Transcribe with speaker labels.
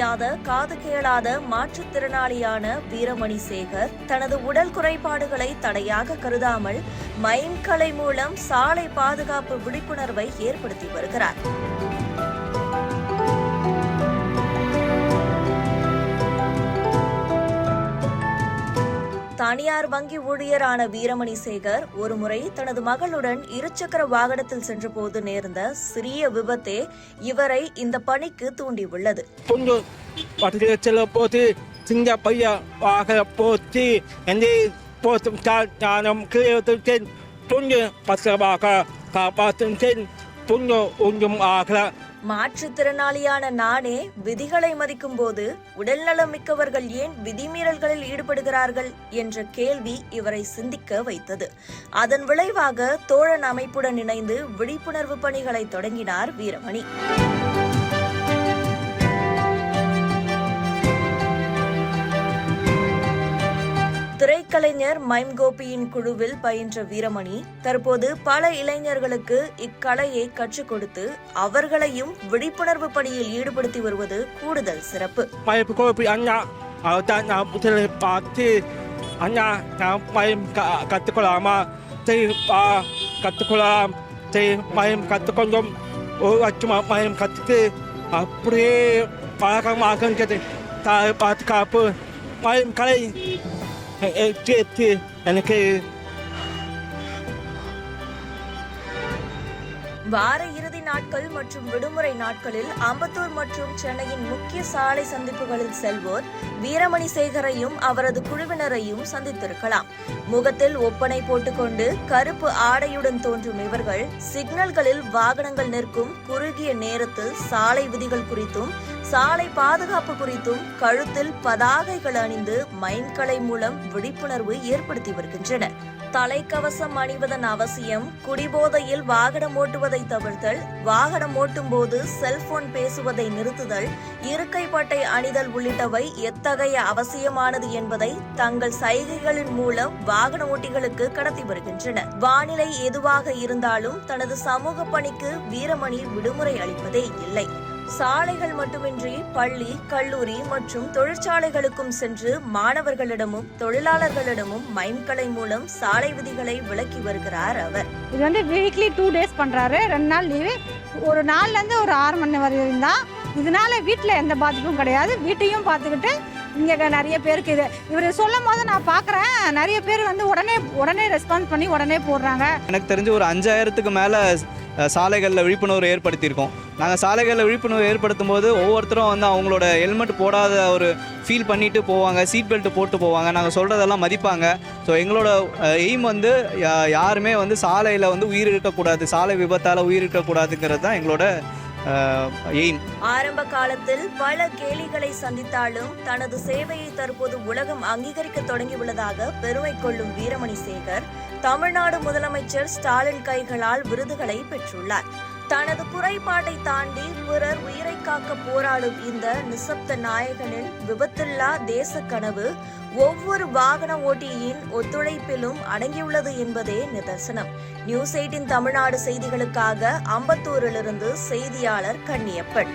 Speaker 1: முடியாத காது கேளாத மாற்றுத்திறனாளியான வீரமணி சேகர் தனது உடல் குறைபாடுகளை தடையாக கருதாமல் மைம் கலை மூலம் சாலை பாதுகாப்பு விழிப்புணர்வை ஏற்படுத்தி வருகிறார். தனியார் வங்கி ஊழியரான வீரமணி சேகர் ஒருமுறை தனது மகளுடன் இருசக்கர வாகனத்தில் சென்றபோது நேர்ந்த சிறிய விபத்தே இவரை இந்த பணிக்கு தூண்டியுள்ளது. மாற்றுத்திறனாளியான நானே விதிகளை மதிக்கும் போது உடல்நலம் மிக்கவர்கள் ஏன் விதிமீறல்களில் ஈடுபடுகிறார்கள் என்ற கேள்வி இவரை சிந்திக்க வைத்தது. அதன் விளைவாக தோழன் அமைப்புடன் இணைந்து விழிப்புணர்வு பணிகளை தொடங்கினார் வீரமணி. திரைக்கலைஞர் மைம் கோபியின் குழுவில் பயின்ற வீரமணி தற்போது பல இளைஞர்களுக்கு இக்கலையை கற்றுக் கொடுத்து அவர்களையும் விழிப்புணர்வு பணியில் ஈடுபடுத்தி வருவது கூடுதல் சிறப்பு.
Speaker 2: அப்படியே பழக்கமாக பாதுகாப்பு கலை எனக்கு
Speaker 1: வார இறுதி நாட்கள் மற்றும் விடுமுறை நாட்களில் அம்பத்தூர் மற்றும் சென்னையின் முக்கிய சாலை சந்திப்புகளில் செல்வோர் வீரமணி சேகரையும் அவரது குழுவினரையும் சந்தித்திருக்கலாம். முகத்தில் ஒப்பனை போட்டுக்கொண்டு கருப்பு ஆடையுடன் தோன்றும் இவர்கள் சிக்னல்களில் வாகனங்கள் நிற்கும் குறுகிய நேரத்தில் சாலை விதிகள் குறித்தும் சாலை பாதுகாப்பு குறித்தும் கழுத்தில் பதாகைகள் அணிந்து மைம் கலை மூலம் விழிப்புணர்வு ஏற்படுத்தி வருகின்றனர். தலைக்கவசம் அணிவதன் அவசியம், குடிபோதையில் வாகனம் ஓட்டுவதை தவிர்த்தல், வாகனம் ஓட்டும் போது செல்போன் பேசுவதை நிறுத்துதல், இருக்கை பட்டை அணிதல் உள்ளிட்டவை எத்தகைய அவசியமானது என்பதை தங்கள் சைகைகளின் மூலம் வாகன ஓட்டிகளுக்கு கடத்தி வருகின்றனர். வானிலை எதுவாக இருந்தாலும் தனது சமூக பணிக்கு வீரமணி விடுமுறை அளிப்பதே இல்லை. சாலைகள் மட்டுமின்றி பள்ளி, கல்லூரி மற்றும் தொழிற்சாலைகளுக்கும் சென்று மாணவர்களிடமும் தொழிலாளர்களிடமும் மைம் கலை மூலம் சாலை விதிகளை விளக்கி வருகிறார் அவர்.
Speaker 3: இது வந்து வீக்லி 2 days பண்றாரு. 2 நாள் லீவு, ஒரு நாள்ல இருந்து ஒரு 6 மணி வரையும் தான். இதனால வீட்டில் எந்த பாதிப்பும் கிடையாது. வீட்டையும் பார்த்துக்கிட்டு இங்கே நிறைய பேருக்கு இது இவர் சொல்லும் போது நான் பார்க்குறேன், நிறைய பேர் வந்து உடனே ரெஸ்பான்ஸ் பண்ணி உடனே போடுறாங்க.
Speaker 4: எனக்கு தெரிஞ்சு ஒரு 5000க்கு மேலே சாலைகளில் விழிப்புணர்வு ஏற்படுத்தியிருக்கோம். நாங்கள் சாலைகளில் விழிப்புணர்வு ஏற்படுத்தும் போது ஒவ்வொருத்தரும் வந்து அவங்களோட ஹெல்மெட் போடாத ஒரு ஃபீல் பண்ணிட்டு போவாங்க, சீட் பெல்ட் போட்டு போவாங்க, நாங்கள் சொல்கிறதெல்லாம் மதிப்பாங்க. ஸோ எங்களோட எய்ம் வந்து யாருமே வந்து சாலையில் வந்து உயிரிழக்கக்கூடாது, சாலை விபத்தால் உயிரிழக்கக்கூடாதுங்கிறது தான் எங்களோட எய்ம்.
Speaker 1: ஆரம்ப காலத்தில் பல கேலிகளை சந்தித்தாலும் தனது சேவையை தற்போது உலகம் அங்கீகரிக்க தொடங்கியுள்ளதாக பெருமை கொள்ளும் வீரமணி சேகர் தமிழ்நாடு முதலமைச்சர் ஸ்டாலின் கைகளால் விருதுகளை பெற்றுள்ளார். தனது குறைபாட்டை தாண்டி பிறர் உயிரை காக்க போராடும் இந்த நிசப்த நாயகனின் விபத்தில்லா தேச கனவு ஒவ்வொரு வாகன ஓட்டியின் ஒத்துழைப்பிலும் அடங்கியுள்ளது என்பதே நிதர்சனம். நியூஸ் 18 தமிழ்நாடு செய்திகளுக்காக அம்பத்தூரிலிருந்து செய்தியாளர் கன்னியப்பன்.